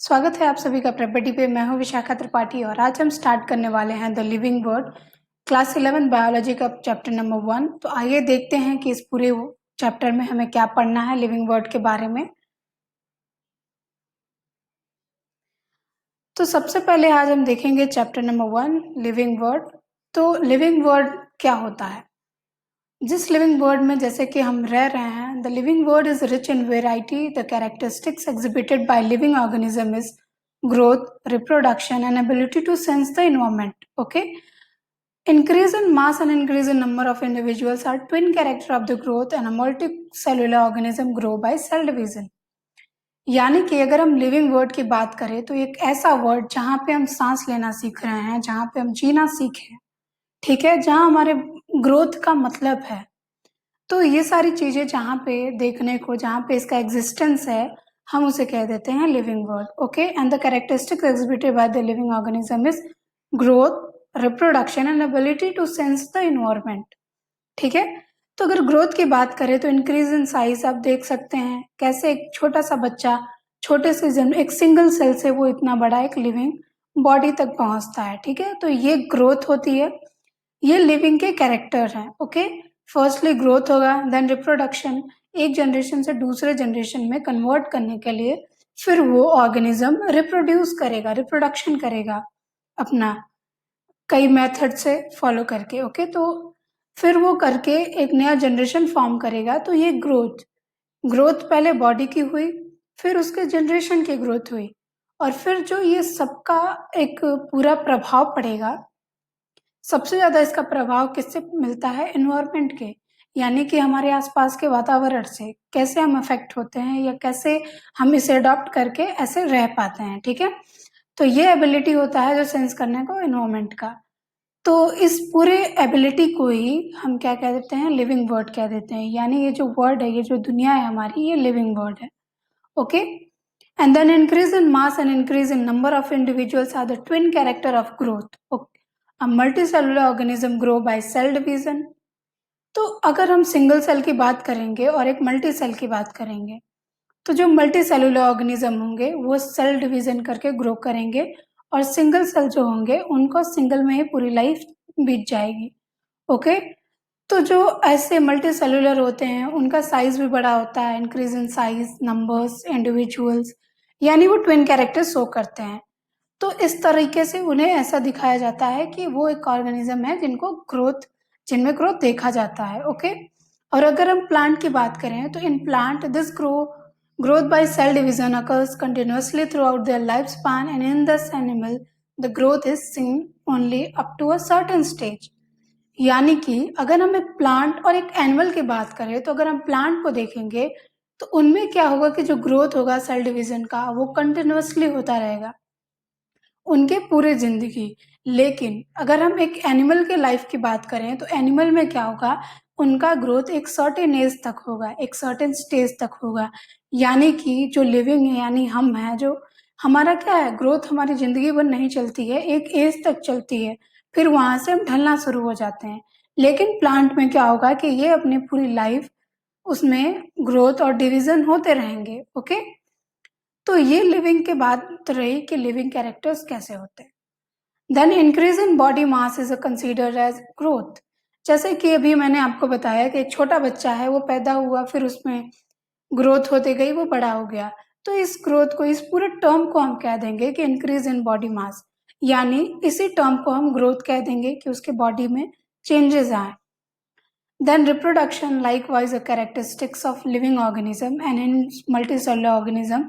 स्वागत है आप सभी का प्रॉपर्टी पे। मैं हूं विशाखा त्रिपाठी और आज हम स्टार्ट करने वाले हैं the living word class 11 biology का चैप्टर नंबर 1। तो आइए देखते हैं कि इस पूरे चैप्टर में हमें क्या पढ़ना है लिविंग वर्ड के बारे में। तो सबसे पहले आज हम देखेंगे चैप्टर नंबर 1 लिविंग वर्ड। तो लिविंग वर्ड क्या होता है? जिस लिविंग वर्ड में जैसे कि हम रह रहे हैं, the living word is rich in variety. The characteristics exhibited by living organism is growth, reproduction, and ability to sense the environment. Okay. Increase in mass and increase in number of individuals are twin character of the growth, and a multicellular organism grow by cell division. यानी कि अगर हम living word की बात करें तो एक ऐसा वर्ड जहाँ पे हम सांस लेना सीख रहे हैं, जहाँ पे हम जीना सीखे, ठीक है, जहाँ हमारे ग्रोथ का मतलब है। तो ये सारी चीजें जहाँ पे देखने को, जहाँ पे इसका एग्जिस्टेंस है, हम उसे कह देते हैं living world. Okay. And the characteristics exhibited by the living organism is growth, reproduction and ability to sense the environment. ठीक है। तो अगर ग्रोथ की बात करें तो इंक्रीज इन साइज आप देख सकते हैं कैसे एक छोटा सा बच्चा छोटे से जन्म एक सिंगल सेल से वो इतना बड़ा एक लिविंग बॉडी तक पहुंचता है। ठीक है। तो ये ग्रोथ होती है, ये लिविंग के कैरेक्टर हैं। ओके। फर्स्टली ग्रोथ होगा, देन रिप्रोडक्शन, एक जनरेशन से दूसरे जनरेशन में कन्वर्ट करने के लिए फिर वो ऑर्गेनिज्म रिप्रोड्यूस करेगा, रिप्रोडक्शन करेगा अपना कई मेथड से फॉलो करके। ओके। तो फिर वो करके एक नया जनरेशन फॉर्म करेगा। तो ये ग्रोथ ग्रोथ पहले बॉडी की हुई, फिर उसके जनरेशन की ग्रोथ हुई, और फिर जो ये सबका एक पूरा प्रभाव पड़ेगा, सबसे ज्यादा इसका प्रभाव किससे मिलता है? एनवायरनमेंट के, यानी कि हमारे आसपास के वातावरण से कैसे हम अफेक्ट होते हैं या कैसे हम इसे अडॉप्ट करके ऐसे रह पाते हैं। ठीक है। तो ये एबिलिटी होता है जो सेंस करने को एनवायरनमेंट का। तो इस पूरे एबिलिटी को ही हम क्या कह देते हैं? लिविंग वर्ड कह देते हैं। यानी ये जो वर्ड है, ये जो दुनिया है हमारी, ये लिविंग वर्ड है। Okay. And then increase in mass and increase in number of individuals are the twin character of growth. A multicellular organism grow by cell division। तो अगर हम सिंगल सेल की बात करेंगे और एक मल्टी सेल की बात करेंगे, तो जो मल्टी सेलुलर ऑर्गेनिज्म होंगे वो सेल डिवीजन करके ग्रो करेंगे, और सिंगल सेल जो होंगे उनको सिंगल में ही पूरी लाइफ बीत जाएगी। ओके। तो जो ऐसे मल्टी सेलुलर होते हैं उनका साइज भी बड़ा होता है, increase in size, numbers, individuals, यानी वो ट्विन कैरेक्टर शो करते हैं। तो इस तरीके से उन्हें ऐसा दिखाया जाता है कि वो एक ऑर्गेनिज्म है जिनमें ग्रोथ देखा जाता है। ओके। और अगर हम प्लांट की बात करें तो in plant this growth by cell division occurs continuously throughout their lifespan, and in this animal the growth is seen only up to a certain stage। यानी कि अगर हम एक प्लांट और एक एनिमल की बात करें तो अगर हम प्लांट को देखेंगे तो उनमें क्या होगा कि जो ग्रोथ होगा सेल डिवीजन का वो कंटिन्यूअसली होता रहेगा उनके पूरे जिंदगी। लेकिन अगर हम एक एनिमल के लाइफ की बात करें तो एनिमल में क्या होगा? उनका ग्रोथ एक सर्टेन एज तक होगा, एक सर्टेन स्टेज तक होगा। यानी कि जो लिविंग है, यानी हम हैं, जो हमारा क्या है, ग्रोथ हमारी जिंदगी भर नहीं चलती है, एक एज तक चलती है, फिर वहां से हम ढलना शुरू हो जाते हैं। लेकिन प्लांट में क्या होगा कि ये अपनी पूरी लाइफ उसमें ग्रोथ और डिवीजन होते रहेंगे। ओके। तो ये लिविंग के बात रही कि लिविंग कैरेक्टर्स कैसे होते हैं। Then increase in body mass is considered as growth. जैसे कि अभी मैंने आपको बताया कि एक छोटा बच्चा है, वो पैदा हुआ, फिर उसमें ग्रोथ होते गई, वो बड़ा हो गया। तो इस ग्रोथ को, इस पूरे टर्म को हम कह देंगे कि इंक्रीज इन बॉडी मास, यानी इसी टर्म को हम ग्रोथ कह देंगे कि उसके बॉडी में चेंजेस आए। Then reproduction, likewise a characteristics of living organism, and in multicellular organism,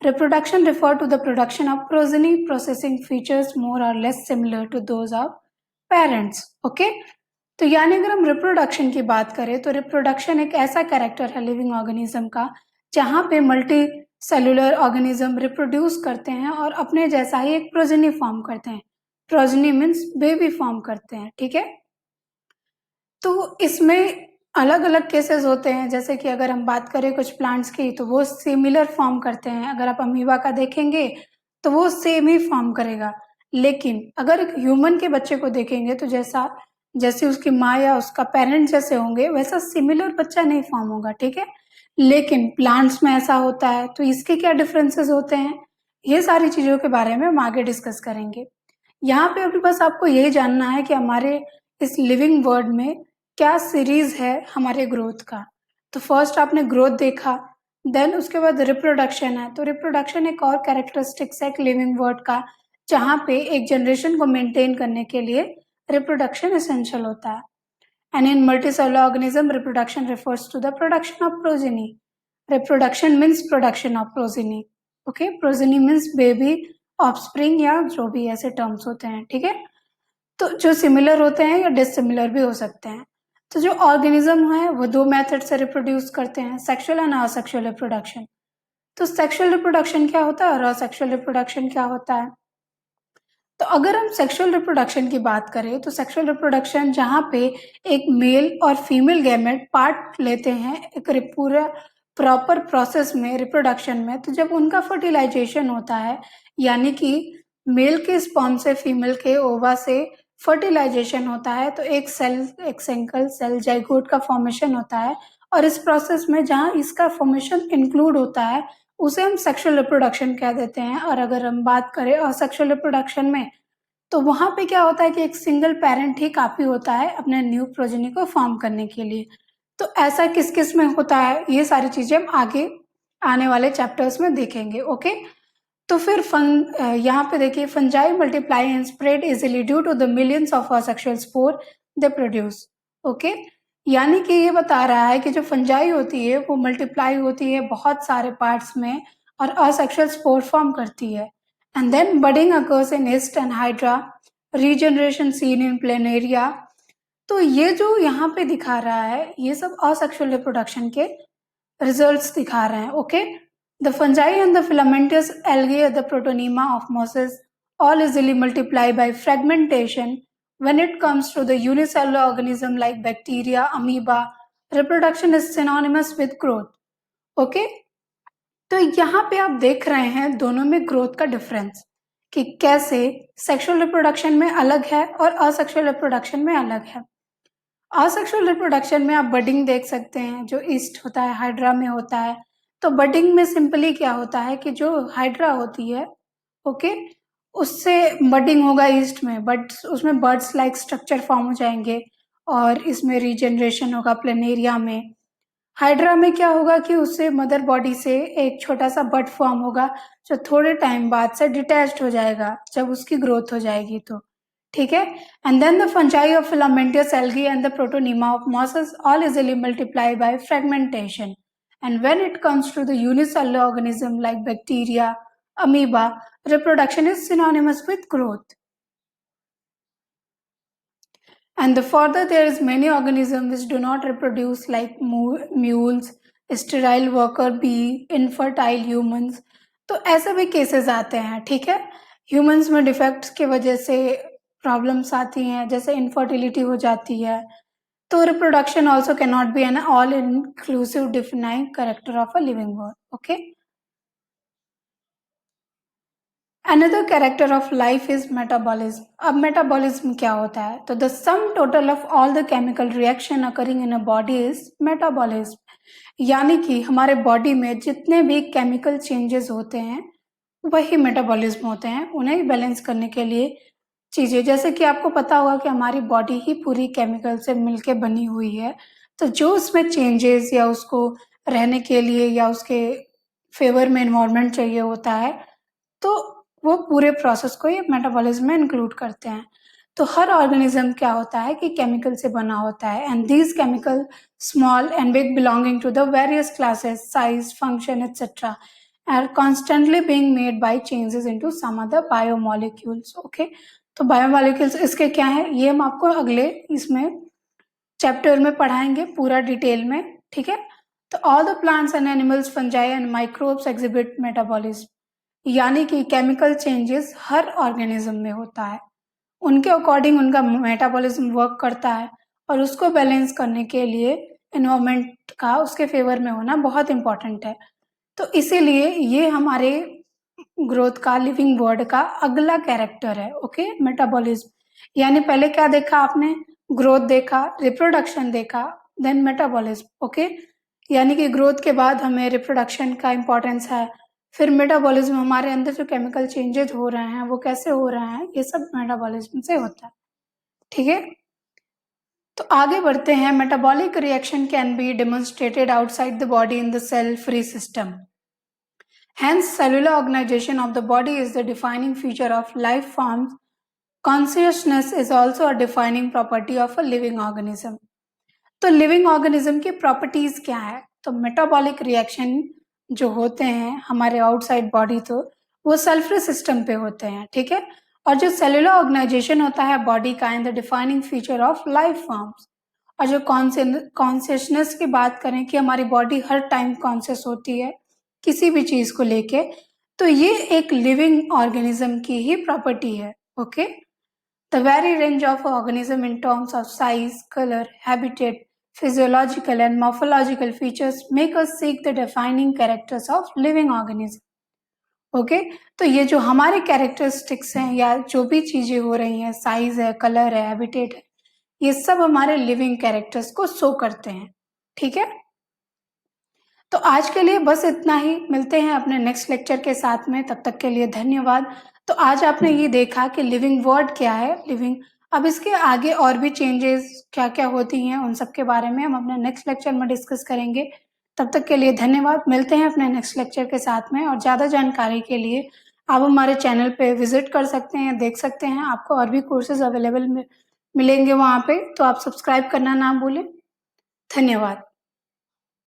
reproduction refer to the production of progeny processing features more or less similar to those of parents. Okay? तो यानी अगर हम reproduction की बात करें तो reproduction एक ऐसा कैरेक्टर है लिविंग ऑर्गेनिज्म का जहाँ पे मल्टी सेलुलर ऑर्गेनिज्म रिप्रोड्यूस करते हैं और अपने जैसा ही एक प्रोजेनी फॉर्म करते हैं। प्रोजेनी मीन्स बेबी फॉर्म करते हैं। ठीक है। तो इसमें अलग अलग केसेस होते हैं, जैसे कि अगर हम बात करें कुछ प्लांट्स की तो वो सिमिलर फॉर्म करते हैं। अगर आप अमीबा का देखेंगे तो वो सेम ही फॉर्म करेगा। लेकिन अगर एक ह्यूमन के बच्चे को देखेंगे तो जैसे उसकी माँ या उसका पेरेंट जैसे होंगे वैसा सिमिलर बच्चा नहीं फॉर्म होगा। ठीक है। लेकिन प्लांट्स में ऐसा होता है। तो इसके क्या डिफरेंसेस होते हैं? ये सारी चीज़ों के बारे में हम आगे डिस्कस करेंगे। यहाँ पे अभी बस आपको यही जानना है कि हमारे इस लिविंग वर्ड में क्या सीरीज़ है हमारे ग्रोथ का। तो फर्स्ट आपने ग्रोथ देखा, देन उसके बाद रिप्रोडक्शन है। तो रिप्रोडक्शन एक और कैरेक्टरिस्टिक्स है एक लिविंग वर्ड का, जहाँ पे एक जनरेशन को मेंटेन करने के लिए रिप्रोडक्शन एसेंशियल होता है। And in multicellular organism, reproduction refers to the production of progeny. Reproduction means production of progeny. Okay, progeny means baby, offspring या जो भी ऐसे terms होते हैं, ठीक है। तो जो सिमिलर होते हैं या डिसिमिलर भी हो सकते हैं। तो जो ऑर्गेनिज्म है वो दो मेथड से रिप्रोड्यूस करते हैं, सेक्सुअल एंड असेक्सुअल रिप्रोडक्शन। तो सेक्सुअल रिप्रोडक्शन क्या होता है और असेक्सुअल रिप्रोडक्शन क्या होता है। तो अगर हम सेक्सुअल रिप्रोडक्शन की बात करें तो सेक्सुअल रिप्रोडक्शन जहाँ पे एक मेल और फीमेल गैमेट पार्ट लेते हैं एक पूरा प्रॉपर प्रोसेस में रिप्रोडक्शन में, तो जब उनका फर्टिलाइजेशन होता है यानी कि मेल के स्पर्म से फीमेल के ओवा से फर्टिलाइजेशन होता है, तो एक सेल एक सिंगल सेल जाइगोट का फॉर्मेशन होता है। और इस प्रोसेस में जहाँ इसका फॉर्मेशन इंक्लूड होता है उसे हम सेक्सुअल रिप्रोडक्शन कह देते हैं। और अगर हम बात करें असेक्सुअल रिप्रोडक्शन में, तो वहाँ पे क्या होता है कि एक सिंगल पेरेंट ही काफ़ी होता है अपने न्यू प्रोजेनी को फॉर्म करने के लिए। तो ऐसा किस-किस में होता है, ये सारी चीज़ें हम आगे आने वाले चैप्टर्स में देखेंगे, ओके? तो फिर यहाँ पे देखिए fungi multiply and spread easily due to the millions of asexual spore they produce, okay? यानी कि ये बता रहा है कि जो फंजाई होती है वो मल्टीप्लाई होती है बहुत सारे पार्ट्स में और असेक्सुअल स्पोर फॉर्म करती है। And then budding occurs in yeast and hydra, regeneration seen in planaria। तो ये जो यहाँ पे दिखा रहा है ये सब असेक्सुअल रिप्रोडक्शन के रिजल्ट्स दिखा रहे हैं, okay. The fungi and the filamentous algae at the protonema of mosses all easily multiply by fragmentation। When it comes to the unicellular organism like bacteria, amoeba, reproduction is synonymous with growth, okay। तो यहाँ पे आप देख रहे हैं दोनों में growth का डिफरेंस कि कैसे सेक्सुअल रिप्रोडक्शन में अलग है और असेक्सुअल रिप्रोडक्शन में अलग है। असेक्सुअल रिप्रोडक्शन में आप बडिंग देख सकते हैं जो ईस्ट होता है हाइड्रा में होता है। तो बडिंग में सिंपली क्या होता है कि जो हाइड्रा होती है, ओके, उससे बडिंग होगा ईस्ट में, बट उसमें बर्ड्स लाइक स्ट्रक्चर फॉर्म हो जाएंगे और इसमें रीजनरेशन होगा प्लेनेरिया में। हाइड्रा में क्या होगा कि उससे मदर बॉडी से एक छोटा सा बड फॉर्म होगा जो थोड़े टाइम बाद से डिटैच्ड हो जाएगा जब उसकी ग्रोथ हो जाएगी, तो ठीक है। And then the fungi of filamentous algae and the protonema of mosses all easily multiply by fragmentation। And when it comes to the unicellular organism like bacteria, amoeba, reproduction is synonymous with growth। And the further there is many organisms which do not reproduce like mules, sterile worker bee, infertile humans। तो ऐसे भी cases आते हैं, ठीक है। Humans में defects की वजह से प्रॉब्लम्स आती हैं जैसे इनफर्टिलिटी हो जाती है। तो reproduction also can not be an all inclusive defining character of a living world, okay. Another character of life is metabolism। अब मेटाबॉलिज्म क्या होता है, तो the sum total of all the chemical reaction occurring in a body is metabolism. यानी कि हमारे body में जितने भी केमिकल चेंजेस होते हैं वही मेटाबॉलिज्म होते हैं। उन्हें बैलेंस करने के लिए चीज़ें, जैसे कि आपको पता होगा कि हमारी बॉडी ही पूरी केमिकल से मिलके बनी हुई है, तो जो उसमें चेंजेस या उसको रहने के लिए या उसके फेवर में एनवायरनमेंट चाहिए होता है, तो वो पूरे प्रोसेस को ये मेटाबॉलिज्म में इंक्लूड करते हैं। तो हर ऑर्गेनिज्म क्या होता है कि केमिकल से बना होता है and these chemical small and big belonging to the various classes size function etcetera are constantly being made by changes into some other biomolecules, okay. तो बायोमोलिक्यूल्स इसके क्या है ये हम आपको अगले इसमें चैप्टर में पढ़ाएंगे पूरा डिटेल में, ठीक है। तो all the plants and animals fungi and microbes exhibit metabolism. यानी कि केमिकल चेंजेस हर ऑर्गेनिज्म में होता है, उनके अकॉर्डिंग उनका मेटाबॉलिज्म वर्क करता है और उसको बैलेंस करने के लिए एनवायरनमेंट का उसके फेवर में होना बहुत इंपॉर्टेंट है। तो इसीलिए ये हमारे ग्रोथ का लिविंग वर्ड का अगला कैरेक्टर है, ओके, मेटाबॉलिज्म। यानी पहले क्या देखा आपने, ग्रोथ देखा, रिप्रोडक्शन देखा, देन मेटाबॉलिज्म, ओके। यानी कि ग्रोथ के बाद हमें रिप्रोडक्शन का इम्पोर्टेंस है, फिर मेटाबॉलिज्म, हमारे अंदर जो केमिकल चेंजेज हो रहे हैं वो कैसे हो रहे हैं, ये सब मेटाबॉलिज्म से होता है। ठीक है, तो आगे बढ़ते हैं। Metabolic reaction can be demonstrated outside the body in the cell free system. Hence, cellular organization of the body is the defining feature of life forms. Consciousness is also a defining property of a living organism. तो living organism की properties क्या है? तो metabolic reaction जो होते हैं हमारे outside body, तो वो सल्फरी सिस्टम पे होते हैं। ठीक है, और जो सेलुलर ऑर्गेनाइजेशन होता है बॉडी का in the defining feature of life forms. और जो कॉन्शियसनेस की बात करें कि हमारी बॉडी हर टाइम कॉन्शियस होती है किसी भी चीज को लेके, तो ये एक लिविंग ऑर्गेनिज्म की ही प्रॉपर्टी है। Okay, the very range of organism in terms of size, colour, habitat, physiological and morphological features make us seek the defining characters of living organism. Okay, तो ये जो हमारे कैरेक्टरिस्टिक्स हैं या जो भी चीजें हो रही हैं, साइज है, कलर है, हैबिटेट है, ये सब हमारे लिविंग कैरेक्टर्स को शो करते हैं। ठीक है, तो आज के लिए बस इतना ही। मिलते हैं अपने नेक्स्ट लेक्चर के साथ में, तब तक के लिए धन्यवाद। तो आज आपने ये देखा कि लिविंग वर्ड क्या है, लिविंग। अब इसके आगे और भी चेंजेस क्या क्या होती हैं, उन सब के बारे में हम अपने नेक्स्ट लेक्चर में डिस्कस करेंगे। तब तक के लिए धन्यवाद। मिलते हैं अपने नेक्स्ट लेक्चर के साथ में, और ज़्यादा जानकारी के लिए आप हमारे चैनल पे विजिट कर सकते हैं, देख सकते हैं। आपको और भी कोर्सेज अवेलेबल मिलेंगे वहाँ पे, तो आप सब्सक्राइब करना ना भूलें। धन्यवाद।